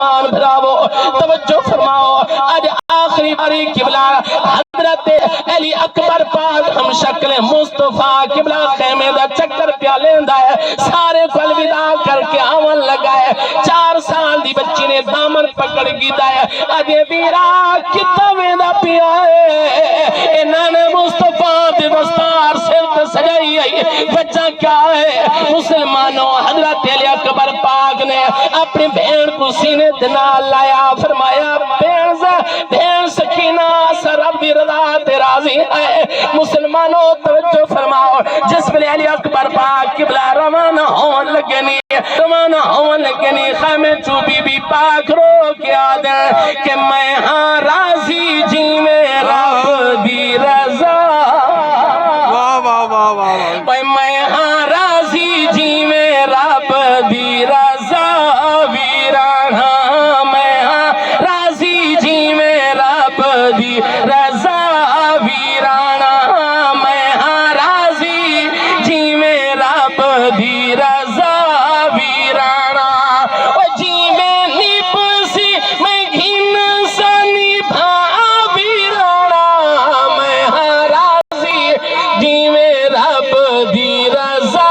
بھراو توجہ فرماؤ آج آخری باری قبلہ حضرت علی اکبر پاک ہم شکل مصطفیٰ قبلہ خیمے دا چکر پیالیں ہے سارے کو الوداع کر کے آون لگائے 4 سال دی بچی نے دامن پکڑ گیتا ہے آج ویرا کتابیں دا پیا ہے انہوں نے مصطفیٰ دی دستار سے سجائی ہے بچہ کیا ہے مسلمانوں حضرت علی اکبر پاک نے اپنی بھیڑ کو سینے دنا لایا فرمایا بھیڑ سکینہ سر ربی رضا تے راضی ہے مسلمانوں توجہ فرماؤ جس میں علی اکبر پاک قبلہ روانہ ہون لگنی خیمے چوبی بھی پاک رو کے آدھیں کہ میں ہاں راضی جی میں رب دی رضا میں ہاں راضی جی میں رب دی رضا ویرانہ میں ہاں راضی جی میں رب دی رضا ویرانہ میں ہاں راضی جی میں رب دی رضا ویرانہ جی میں نپسی میں گھن سا نبھا ویرانہ میں ہاں راضی جی میں رب دی رضا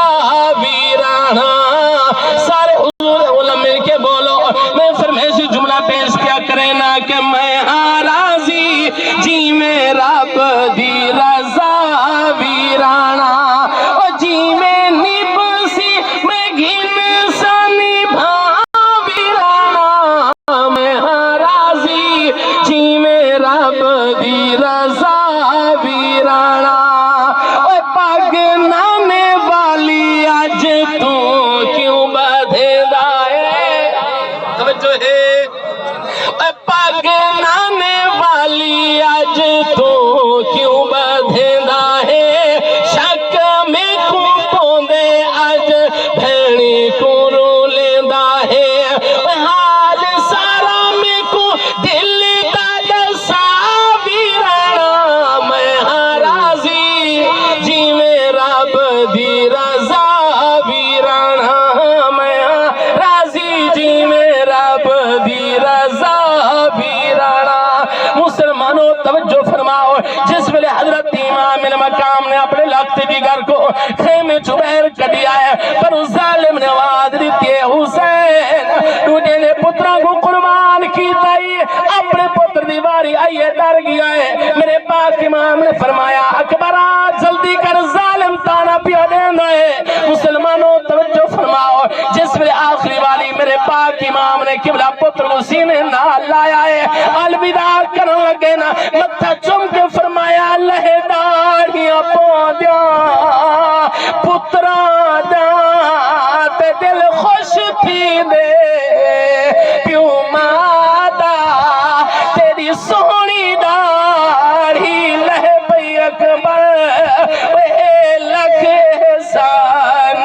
ویرانہ سارے حضور علم مل کے بولو میں فرمیشی جملہ پیش کیا کریں نا کہ میں ہاں راضی جی میں رب دی رضا ویرانہ جی میں نپسی میں گھن سا نبھا ویرانہ میں ہاں راضی جی میں رب دی رضا ویرانہ پگ نانے والی آج تو کیوں بدھے دائے توجہ ہے پگ نانے والی آج تو کیوں بدھے دائے شک میں کو پوندے آج بھیڑی کو رو لیندہ ہے حال سارا میں کو دل دا دسا ویرانہ میں ہاں راضی جی میں رب دی رضا ویرانہ میں ہاں راضی جی میں رب دی رضا ویرانہ مسلمانوں توجہ فرماؤ جس ویلے حضرت امام مقام نے اپنے لخت دیگر کو خیمے چبیر کڑیا ہے پر اس ظالم نے آواز دیتی ہے حسین تجھے نے پترہ کو قربان کی تائی اپنے پتر دیواری آئیے ڈر گیا ہے میرے پاک امام نے فرمایا اکبرہ جلدی کر ظالم تانا پیا دینا ہے مسلمانوں توجہ فرماؤ جس میں آخری والی میرے پاک امام نے قبلہ پتر کو سینے نہ لایا ہے الوداع کرن لگے نا متھا چم کے فرمایا لہے داڑیاں پو دیا پترا دا تے دل خوش تھی دے پیو مادا تیری سونی داڑھی لہے بھئی اکبر اے لکھ احسان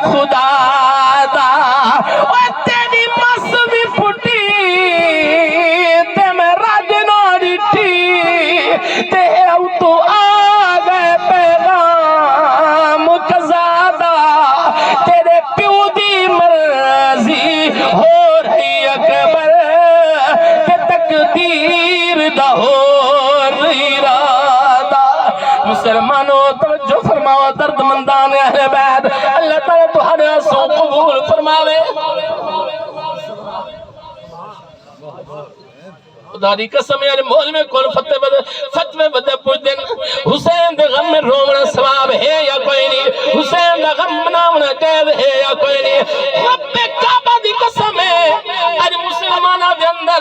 خدا دا تیری مس بھی پھٹی تے میں راج ناری تھی تے او تو آگئے پیغام قضادہ تیرے پیو دی مرضی ہو رہی اکبر تے تقدیر دا ہو رہی ارادہ مسلمانوں توجہ فرماؤ درد مندان اہل بیت اللہ تعالیٰ تو ہر آنسوں قبول فرماوے خدا دی قسم یعنی مول میں کون فتوے بدے پوچھ دن حسین دے غم میں رومنا ثواب ہے یا کوئی نہیں حسین دے غم مناونا جائز ہے یا کوئی نہیں رب کعبہ دی قسم ہے آج مسلمانہ دے اندر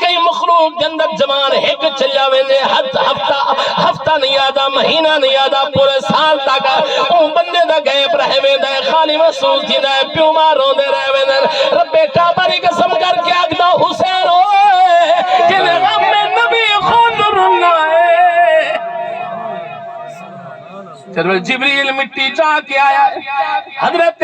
کئی مخلوق دے اندر جوان ایک چلیا ویندے ہفتہ نہیں آدھا مہینہ نہیں آدھا پورے سال تک اون بندے دا غیب رہے ویندے خالی محسوس تھی دے پیو ماروں دے رہے ویندے رب کعبہ دی قسم کر کے آگدہ حسین ہوئے جن غم میں نبی خود رنگا ہے حضرت جبریل مٹی چاہ کے آیا ہے، حضرت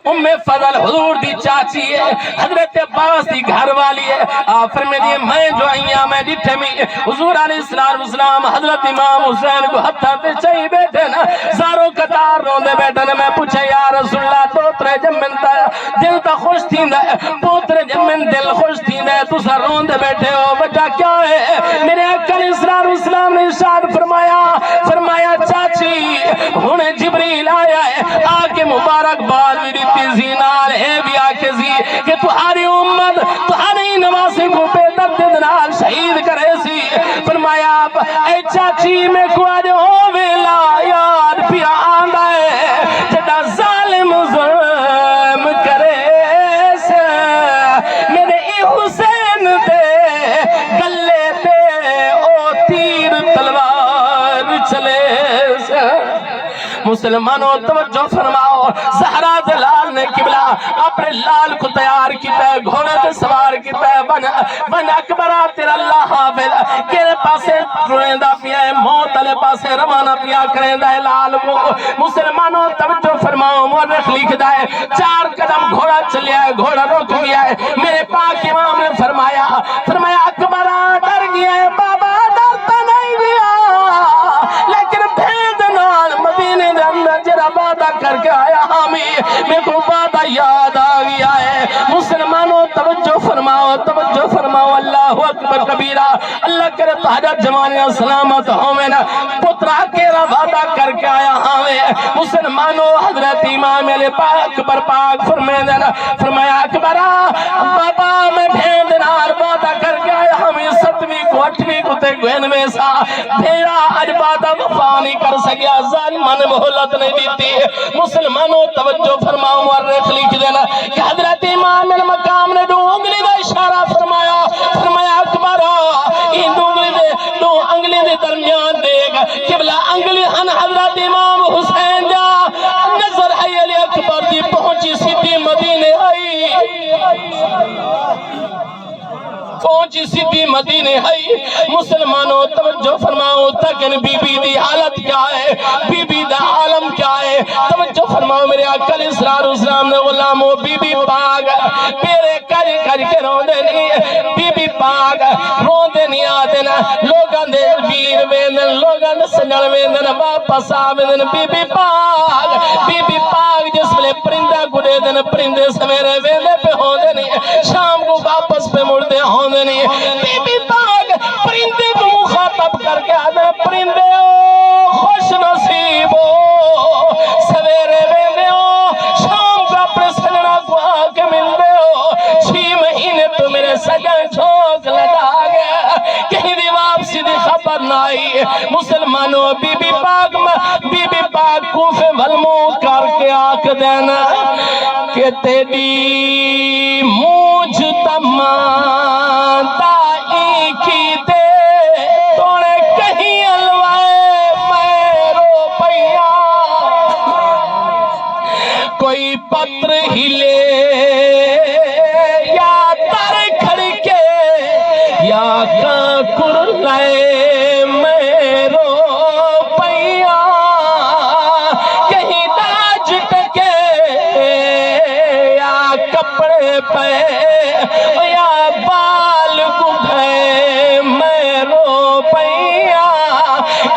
ام فضل حضور دی چاچی ہے، حضرت عباس دی گھر والی ہے، آپ فرمے دیئے میں جو آئیاں میں ڈٹھے میں حضور علیہ السلام حضرت امام حسین کو ہتھا تے چاہی بیٹھے نا زاروں قطار روندے بیٹھے نا، میں پوچھے یا رسول اللہ پوترے جمن تا دل تا خوش تھیندا ہے، پوترے جمن دل خوش تھیندا ہے، تسا روندے بیٹھے ہو وجہ کیا ہے؟ میرے آقا علیہ السلام نے ارشاد فرمایا چاچی ہن جبریل آیا ہے، آکے مبارک باد میری تیزی نال ہے بھی آکے زی کہ تہاری امت تہاری نواسے کو بے درد نال شہید کرے سی، فرمایا اے چاچی میں کو آج ہوویلا یاد پیا آندا ہے جڑا ظالم ظلم کرے سے میرے حسین دے گلے تے او تیر تلوار چلے سے۔ مسلمانوں توجہ فرماؤ، زہرا دلال نے قبلہ اپنے لال کو تیار کیتا ہے، گھوڑے پہ سوار کیتا ہے، بن اکبرہ تیرا اللہ حافظ کیرے پاسے رویندہ پیا ہے، موت علیہ پاسے روانہ پیا کریندہ ہے لال کو۔ مسلمانوں توجہ فرماؤ، مورخ لکھ دائے 4 قدم گھوڑا چلیا ہے، گھوڑا رک گیا ہے، میرے پاک امام نے فرمایا اکبرہ ڈر گیا ہے، بابا ڈرتا نہیں گیا لیکن بھید نال مدینے دے اندر جرا وعدہ کر کے آیا ہمیں میں کو وعدہ یاد آ گیا ہے۔ مسلمانوں توجہ فرماؤ اللہ اکبر کبیرہ، اللہ کرے تہاڈا جوانیاں سلامت ہوویں نا، پترا کیرا وعدہ کر کے آیا ہمیں۔ مسلمانوں حضرت امام علی اکبر پاک فرمایا اکبرہ بابا میں بھید نال وعدہ کر کے آیا ہمیں 7ویں کو 8ویں کو تے گوینویں سا بھیڑا اج وعدہ وفا نہیں کر سکیا، ظالمان نے مہلت نہیں دیتی۔ مسلمانوں توجہ فرماؤ، مورخ لکھ دینا کہ حضرت امام المقام نے 2 انگلی کا اشارہ فرمایا اکبرہ ان 2 انگلی دے درمیان دیکھ قبلہ انگلی ہن حضرت امام حسین جا نظر ہے علی اکبر دی پہنچی سیدھی مدینے آئی، پہنچی سیدھی مدینے آئی۔ مسلمانوں توجہ فرماؤ تکن بی بی دی حالت کیا ہے، بی بی دا عالم کیا ہے، توجہ فرماؤ میرے آقا علیہ السلام نے غلاموں بی بی پاک پیرے کر کے روندے نہیں، بی بی پاک روندے نہیں آتے نا، لوگاں دے ویر ویندن، لوگاں دے سنجل ویندن، واپس آویندن، بی بی پاک جس لئے پرندہ گڑے دن پرندے سویرے ویندے پہ ہوندے نہیں، شام کو واپس پہ مڑتے ہوندے نہیں، بی بی پاک پرندے کو مخاطب کر کے آدھے پرندے ہو خوش نصیب ہو سویرے ویندے ہو شام کو اپنے سجنہ کو آکے ملتے ہو، 6 مہینے تو میرے سجن چھوک لگا گیا کہیں دی واپسی دی خبر نہ آئی۔ مسلمانوں بی بی پاک کوفے والموں کر کے آکھ دینا کہ تیری موجھ تمام دائی کی دے توڑے کہیں الوائے میں رو پیا کوئی پتر ہی لے یا تر کھڑ کے یا کانکر لائے میں رو پیا کہیں داج ٹکے یا کپڑے پہ یا بال گھے میں رو پیا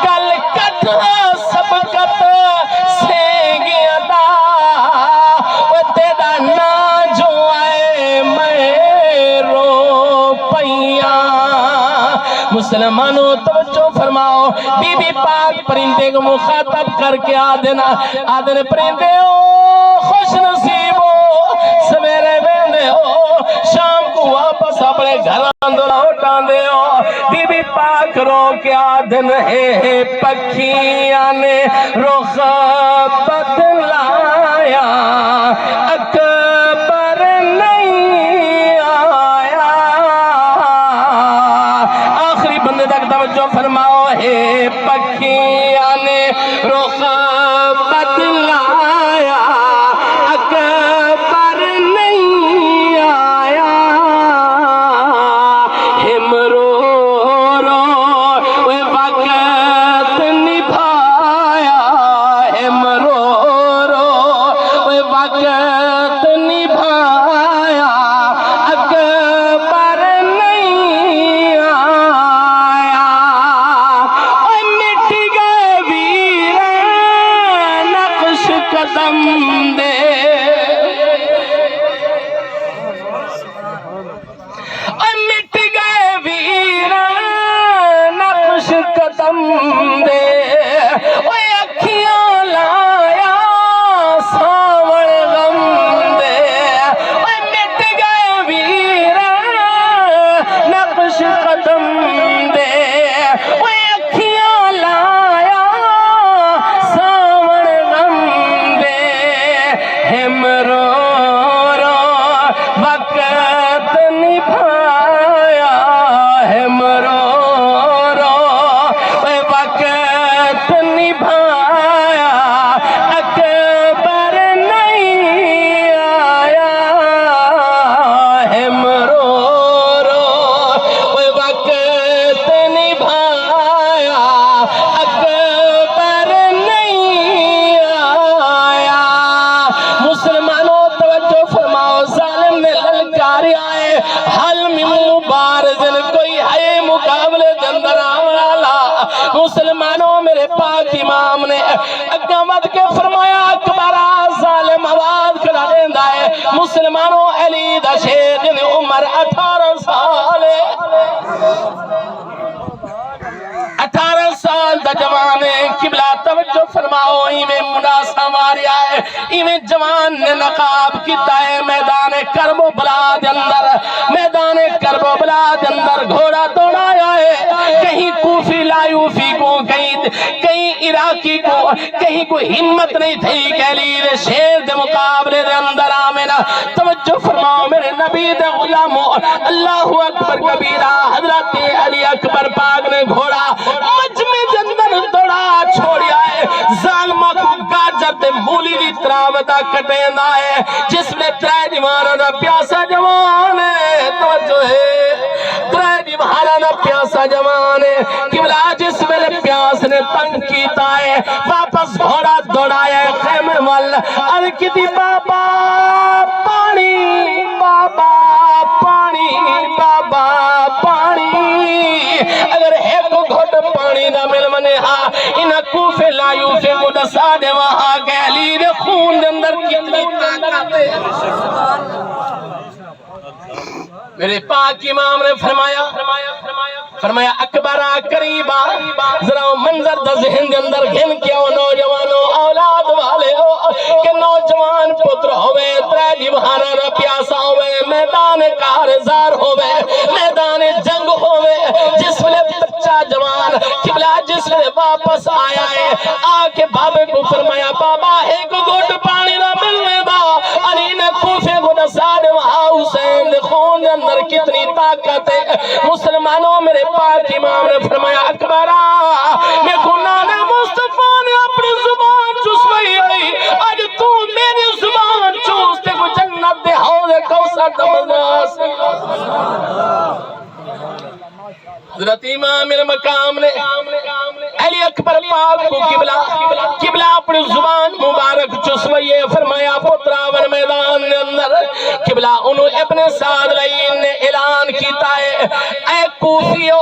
کل کٹھا سبقت سے گیا دا وہ تیرا نا جو آئے میں رو پیا۔ مسلمانوں توجہ فرماؤ، بی بی پاک پرندے کو مخاطب کر کے آدھن پرندے ہو خوش نصیب ہو سویرے ویندے ہو شام کو واپس اپنے گھر اندر لوٹان دے ہو۔ بی بی پاک رو کے آدھن ہے پکھیاں نے رخ بدلایا اکبر نہیں آیا۔ آخری بندے تک توجہ فرماؤ، ہے پکھیاں نے رخ بدلایا اکبر نہیں آیا، ہم رو رو وقت نبھایا حل من مبارزن کوئی ہے مقابلے دندر آمالا مسلمانوں میرے پاک امام نے اقامت کے فرمایا اکبرہ ظالم آواز کھڑا دیندہ ہے مسلمانوں علی دا شیر جن عمر 18 سال 18 سال دا جوان ہے قبلہ توجہ فرماؤ ایمیں مناسا ماریا ہے ایمیں جوان نے نقاب کیتا ہے میدان کرب و بلا دے اندر میدان کرب و بلا دے اندر گھوڑا دوڑایا ہے کہیں کوفی لایوفی کو کہیں عراقی کو کہیں کوئی ہمت نہیں تھی کہ علی دے شیر دے مقابلے دے اندر آمنا توجہ فرماؤ میرے نبی دے غلاموں اللہ اکبر کبیرہ حضرت علی اکبر پاک نے گھوڑا مجمع دے اندر دوڑا چھوڑیا ہے ظالمہ کو گاجر تے مولی دی تراوتا کٹیندا ہے جس میں ترے دیوارہ دا پیاسا جوان ہے توجہ ہے ترے دیوارہ دا پیاسا جوان ہے قبلہ جس میں پیاس نے تنگ کیتا ہے واپس گھوڑا دوڑایا ہے خیمے وال ارکتی بابا پانی بابا پانی بابا پانی اگر ہے کو گھوٹ پانی دا مل منے ہاں انہا کوفے لائیو سے مدسا دے وہاں گہلی دے خون دے اندر کتنی طاقت ہے میرے پاک امام نے فرمایا اکبرہ قریبا ذرا منظر دا ذہن دے اندر گھن کیا نوجوانوں اولاد والے ہو کہ نوجوان پتر ہوئے ترے دیوارہ نہ پیاسا ہوئے میدان کارزار ہوئے میدان جنگ ہوئے جس میں بچہ جوان قبلہ جس میں واپس آیا ہے آکے بابے کو فرمایا بابا ہے کو گھوٹ پانی نہ ملنے دا علی نے کوفے کو نساڑ وہاں حسین دے خون دے اندر کتنی طاقت ہے مسلمانوں میرے پاک امام نے فرمایا اکبرہ میں گناہ مصطفیٰ نے اپنی زبان چسوئی آئی آج تو میری زبان چوستے کو جنت دے حوض کوثر دمزاس حضرت امام مقام نے علی اکبر پاک کو قبلہ اپنی زبان مبارک چسوئیے فرمایا پتراون میدان نے اندر قبلہ انہوں ابن سعد لئین نے اعلان کیتا ہے اے کوفیو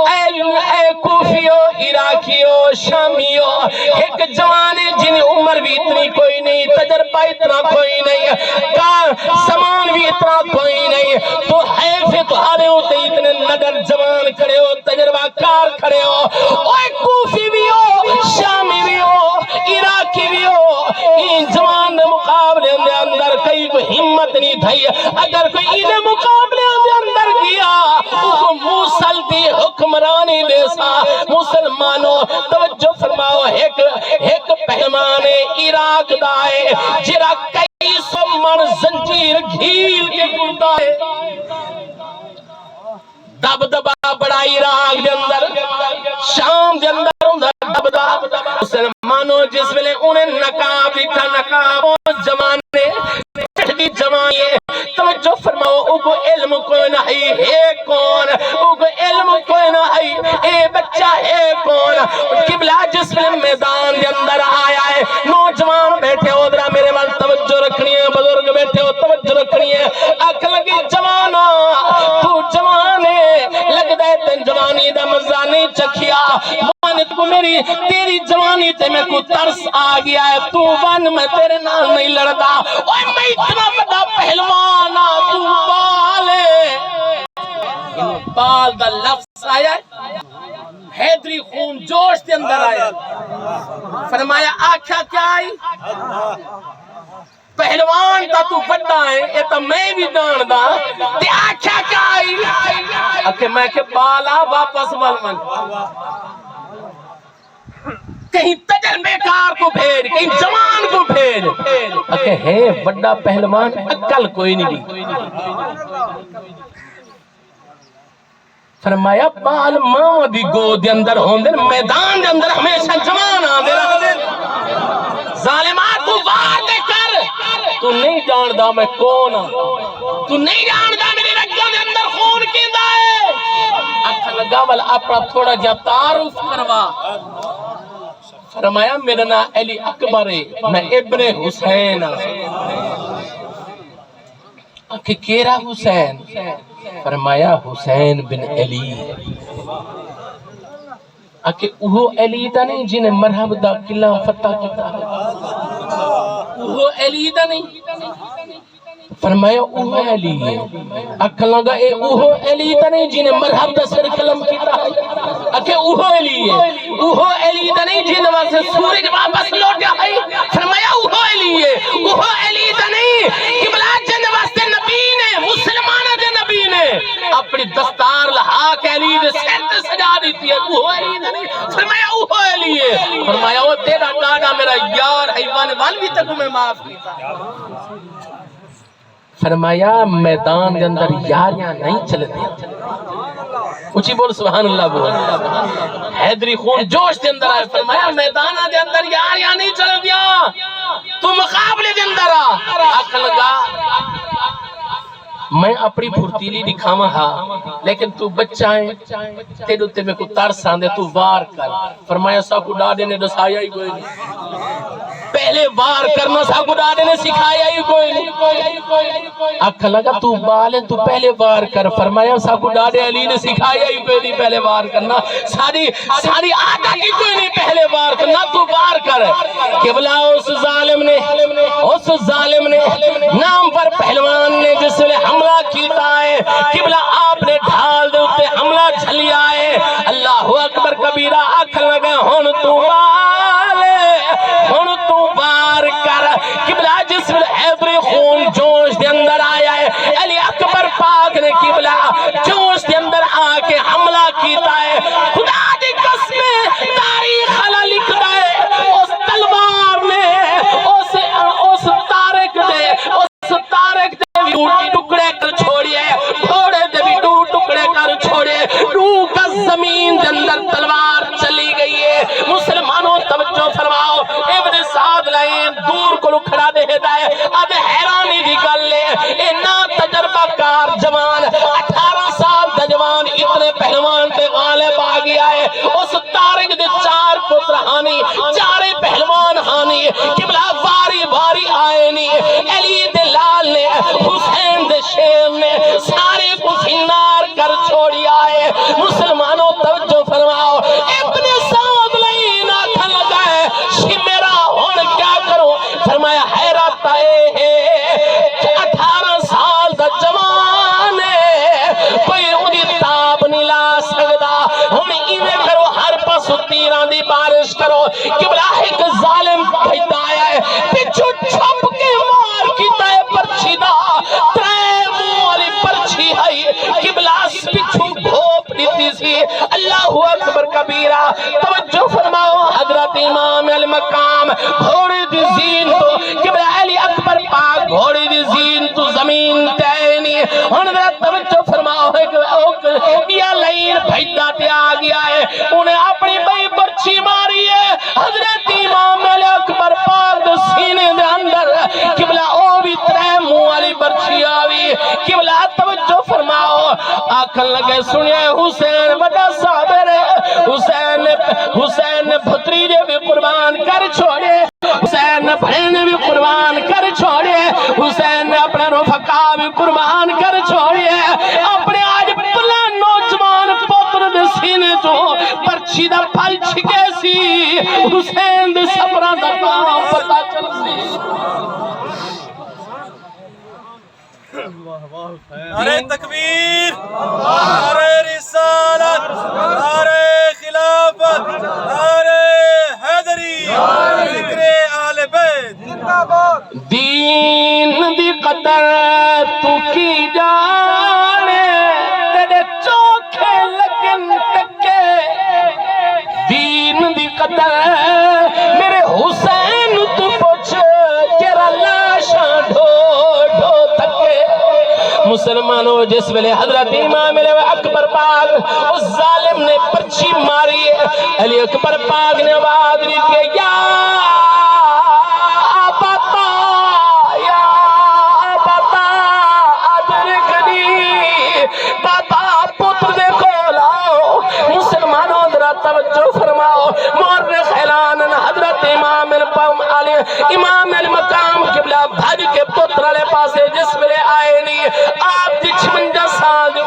اے کوفیو عراقیو شامیو ایک جوانے جن عمر بھی اتنی کوئی نہیں تجربہ اتنا کوئی نہیں سامان بھی اتنا کوئی نہیں تو حیف تمہارے ہوتے اتنے نگر جوان کھڑے ہو تجربہ کار کھڑے ہو اوہ کوفی بھی ہو شامی بھی ہو عراقی بھی ہو ان جوان مقابلے دے اندر کئی کو ہمت نہیں تھی اگر کوئی انہیں مقابلے دے اندر گیا کو موسل دی حکمرانی دے سا مسلمانوں توجہ فرماؤ ایک پہلمان عراق دائے جرا کئی سو من زنجیر گھیل کے ٹوٹا ہے دب دبا بڑا عراق دے اندر شام دے اندر دب دبا مسلمانوں جس ویلے انہیں نقاب لکھا نقاب جمانے پہلی جمانے توجہ فرماؤ اوگو علم کوئی نہیں ہے کون اوگو علم کوئی نہیں اے بچہ ہے کون قبلہ جس ویلے میدان دے اندر آیا ہے نوجوان بیٹھے ہو درہ میرے وال توجہ رکھنی ہے بزرگ بیٹھے ہو توجہ رکھنی ہے اکھ لگی جوانا تو جوانے لگ دے تن جوانی دا مزہ نہیں چکھیا وانت کو میری تیری جوانی تے میں کو ترس آگیا ہے تو ون میں تیرے نال نہیں لڑتا اوہ میں اتنا بڑا پہلوانا تو بالے بال دا لفظ آیا ہے حیدری خون جوش دے اندر آیا فرمایا آکھا کیا آئی پہلوان تا تو بڑا ہے یہ تا میں بھی جان دا تے آکھا کیا آئی آکھے میں کہ بالا واپس والمن کہیں تجربے کار کو بھیج کہیں جوان کو بھیج آکھے ہے بڑا پہلوان اکل کوئی نہیں دی فرمایا بال ماں دی گو دے اندر ہوندے میدان دے اندر ہمیشہ جوان آن دے رہا دے ظالمات تو وار دے کر تو نہیں جان دا میں کون تو نہیں جان دا میرے رگوں دے اندر خون کی دائے اکھا لگا والا اپنا تھوڑا جا تعارف کروا فرمایا میرا نا علی اکبر ہے میں ابن حسین اکھے کیرا حسین فرمایا حسین بن علی اکے اوہو علی دا نہیں جنہیں مرحب دا قلعہ فتح کیتا ہے، اوہو علی دا نہیں، فرمایا اوہو علی ہے، اکھا لگا اے اوہو علی دا نہیں جنہیں مرحب دا سر قلم کیتا ہے، اکے اوہو علی ہے، اوہو علی دا نہیں جنہیں واسے سورج واپس لوٹا ہے، فرمایا اوہو علی ہے، اوہو علی دا نہیں قبلہ جنہیں واسے نبی نے مسلمانہ دے نبی نے اپنی دستار لہا کے علی دے سینٹ سجا دیتی ہے، اوہو علی دا نہیں، فرمایا اوہو علی ہے، فرمایا وہ تیرا ڈاڈا میرا یار حیوان والوی تک میں معاف کیتا ہے، فرمایا میدان دے اندر یاریاں نہیں چلتے، اچھی بول سبحان اللہ بول، حیدری خون جوش دے اندر آئے، فرمایا میدان دے اندر یاریاں نہیں چل دیا، تو مقابلے دے اندر آکھ لگا میں اپنی پھرتیلی دکھاواں ہاں لیکن تو بچہ ہے تیرے تے میں کو ترس آندے تو وار کر، فرمایا سا کو ڈاڈے نے دسایا ہی کوئی نہیں، پہلے وار کرنا سا کو ڈاڈے نے سکھایا ہی کوئی نہیں، اکھا لگا تو بالے تو پہلے وار کر، فرمایا سا کو ڈاڈے علی نے سکھایا ہی کوئی نہیں پہلے وار کرنا، ساری آدھا کی کوئی نہیں پہلے وار کرنا تو وار کر، قبلہ اس ظالم نے نام پر پہلوان نے جس نے حملہ کیتا ہے، قبلہ آپ نے ڈھال دے اتے حملہ جھلیا ہے، اللہ اکبر کبیرہ آکھ لگے ہون تو بار کر، قبلہ جس نے حیدری خون جوش دے اندر آیا ہے، علی اکبر پاک نے قبلہ جوش دے اندر آکے حملہ کیتا ہے، خدا دی قسم تاریخ اللہ لکھ دے اس تلوار نے اس تارک دے ٹکڑے کر چھوڑیے، گھوڑے دے بھی ٹکڑے کر چھوڑیے، کا زمین دے اندر تلوار چلی گئی ہے، مسلمانوں توجہ فرماؤ، ابن سعد لائن دور کو لکھڑا دے دائے، اب حیرانی دی گل لے، اینا تجربہ کار جوان 18 سال دا جوان اتنے پہلوان پہ غالب آ گیا ہے، اس تارک دے 4 پتر ہانی، 4 پہلوان ہانی، قبلہ واری واری آئے نہیں، علی دے لال نے حسین دے شیر نے سارے کو سنار کر چھوڑی آئے، مسلمانوں توجہ فرماؤ، ابن سعد لائن آتھا لگا ہے میرا ہون کیا کرو، فرمایا حیرت آئے ہے 18 سال دا جوان ہے، کوئی انہی تاب نہیں لا سکدا، ہم ایویں کرو ہر پاس تیران دی بارش کرو، قبلہ ایک ظالم بھیدا ہے پچھو چھپ کے مار کیتا ہے پرچھی دا، ترے منہ والی پرچھی ہے، قبلہ پچھو بھوپ دیتی سی، اللہ اکبر کبیرہ، توجہ فرماؤ حضرت امام المقام، گھوڑی دی زین تو قبلہ علی اکبر پاک گھوڑی دی زین تو زمین تینی، حضرت توجہ فرماؤ یا لائن بھیدا تے آ گیا ہے، انہیں اپنی بھائی پرچھی ماری ہے، حضرت امام علی اکبر پاک سینے دے اندر قبلہ او بھی ترے منہ والی پرچھی آوی، قبلہ توجہ فرماؤ، آکھن لگے سنیے حسین بڑا صابر ہے، حسین نے بھتریجے بھی قربان کر چھوڑے، حسین نے بہن بھی قربان کر چھوڑے، حسین نے اپنے رفقا بھی قربان کر چھوڑے، اپنے آج پلا نوجوان پتر دے سینے تو پرچھی دا پھل چھکے سی، حسین دے سفران دا کام پتا چل سی، نعرہ تکبیر، نعرہ رسالت، نعرہ خلافت، نعرہ حیدری، ذکر آل بیت، دین دی قدر تو کی جانے، تیرے چوکھے لگن تکے، دین دی قدر میرے حسین تو پوچھ تیرا لاشاں ڈھو ڈھو تکے، مسلمانوں جس ویلے حضرت امام علی اکبر پاک اس ظالم نے پرچھی ماری ہے، علی اکبر پاک نے آواز دی کہ یا آباتا ادرکنی، بابا پتر دیکھو لاؤ، مسلمانوں ذرا توجہ فرماؤ، مورخ اعلان حضرت امام المقام قبلہ بھج کے پتر والے پاسے جس ویلے آئے نہیں، آپ دی 56 سال دی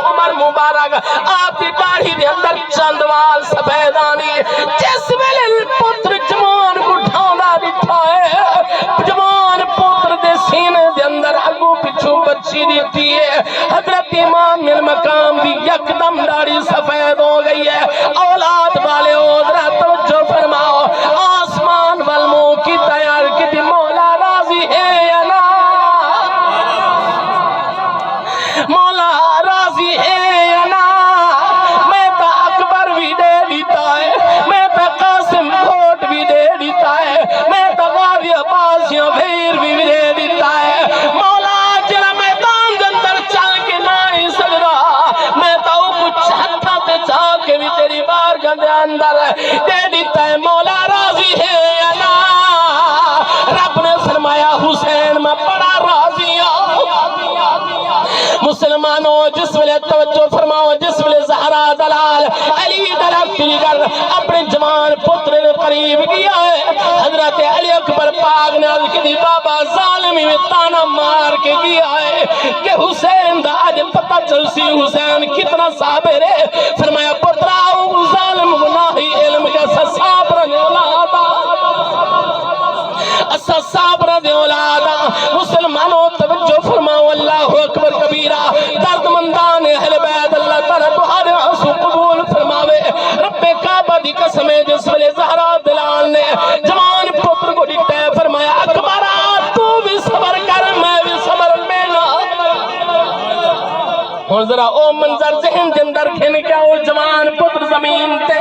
مبارک آپ کی داڑھی دے اندر چندوال سفیدانی جس ویلے پتر جوان بڑھانا دکھا ہے جوان پتر دے سینے دے اندر اگو پچھو بچی دیتی ہے حضرت امام المقام دی یکدم داڑھی سفید ہو گئی ہے اولاد والے ذرا توجہ فرماؤ آسمان والموں کی تیار کی تھی مولا راضی ہے یا نا مولا راضی ہے یا نا میں تا اکبر بھی دے دیتا ہے میں تا قاسم بھوٹ بھی دے دیتا ہے میں تا غازی عباسیوں بھیر بھی دے دیتا ہے مولا جنا میدان کے اندر چل کے نہیں سکتا میں تا کچھ ہتھا تے چاہ کے بھی تیری بارگاہ دے اندر دے دیتا ہے مولا راضی ہے یا نا رب نے فرمایا حسین میں بڑا راضی ہوں مسلمانوں جس ویلے توجہ فرماؤ جس ویلے زہرا دلال علی درخت دیگر اپنے جوان پتر قریب کیا ہے حضرت علی اکبر پاک نے عرض کی بابا ظالمی میں تانا مار کے کیا ہے کہ حسین دا آج پتہ چلسی حسین کتنا صابر ہے فرمایا پتراؤ ظالم گناہی علم کے صابر نے اولادا اسا صابر دے اولادا مسلمانوں توجہ فرماؤ اللہ اکبر کبیرہ درد مندان اہل بیت اللہ تعالیٰ تمہارے آنسو قبول فرماوے رب کعبہ دی قسم ہے جس ویلے زہرا دلال نے جوان پتر کو ڈٹے فرمایا اکبرہ تو بھی صبر کر میں بھی صبر لینا اور ذرا او منظر ذہن کے اندر کھن کیا وہ جوان پتر زمین تے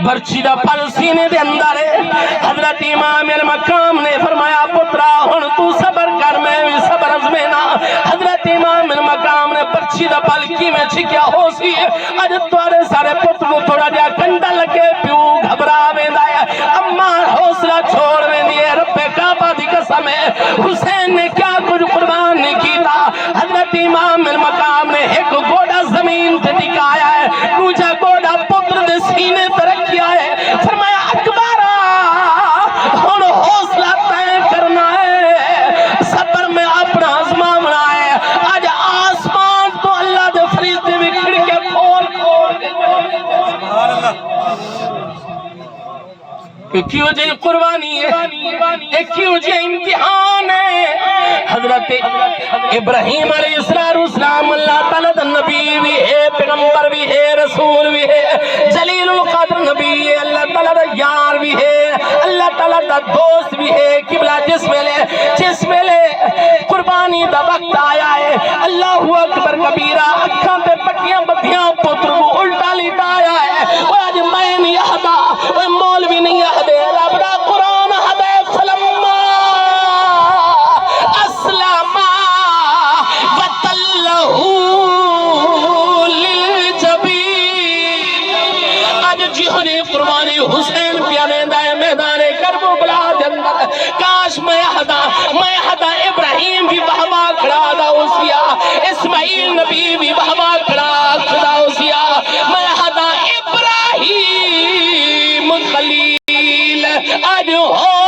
برچی دا پل سینے دے اندر ہے حضرت امام المقام نے فرمایا پترا ہن تو صبر کر میں بھی صبر ازمینا حضرت امام المقام نے برچی دا پل کی میں چھکیا ہو سی اج توارے سارے پتر کو تھوڑا جا کنڈا لگے پیو گھبرا ویندا ہے اما حوصلہ چھوڑ ویندی ہے رب کعبہ دی قسم ہے حسین نے کیا کچھ قربان نہیں کیتا حضرت امام المقام نے ایک گوڑا زمین تے ٹکایا ہے دوجا گوڑا پتر دے سینے تے رکھیا ہے فرمایا اکبرہ ہن حوصلہ طے کرنا ہے صبر میں اپنا آزمانا ہے آج آسمان تو اللہ دے فرشتے بھی کھڑکے کھول سبحان اللہ ایک وجہ قربانی ہے ایک وجہ امتحان ہے حضرت ابراہیم علیہ السلام اللہ تعالیٰ دا نبی بھی ہے پیغمبر بھی ہے رسول بھی ہے جلیل القدر نبی ہے اللہ تعالیٰ دا یار بھی ہے اللہ تعالیٰ دا دوست بھی ہے قبلہ جس ویلے قربانی دا وقت آیا ہے اللہ اکبر کبیرہ اکھاں تے پٹیاں بدھیاں پتر کو الٹا لیتا آیا ہے وہ آج میں نہیں ہدا وہ مولوی نہیں ہدے رب دا قرآن ہدے فلما اسلام وتلہ جہنی قربانی حسین پیانے دائے میدان کربلا دے اندر کاش میں ہدا ابراہیم بھی بہما کھڑا دا اسیا اسماعیل نبی بھی بہما کھڑا دا اسیا میں ہدا ابراہیم خلیل آج ہو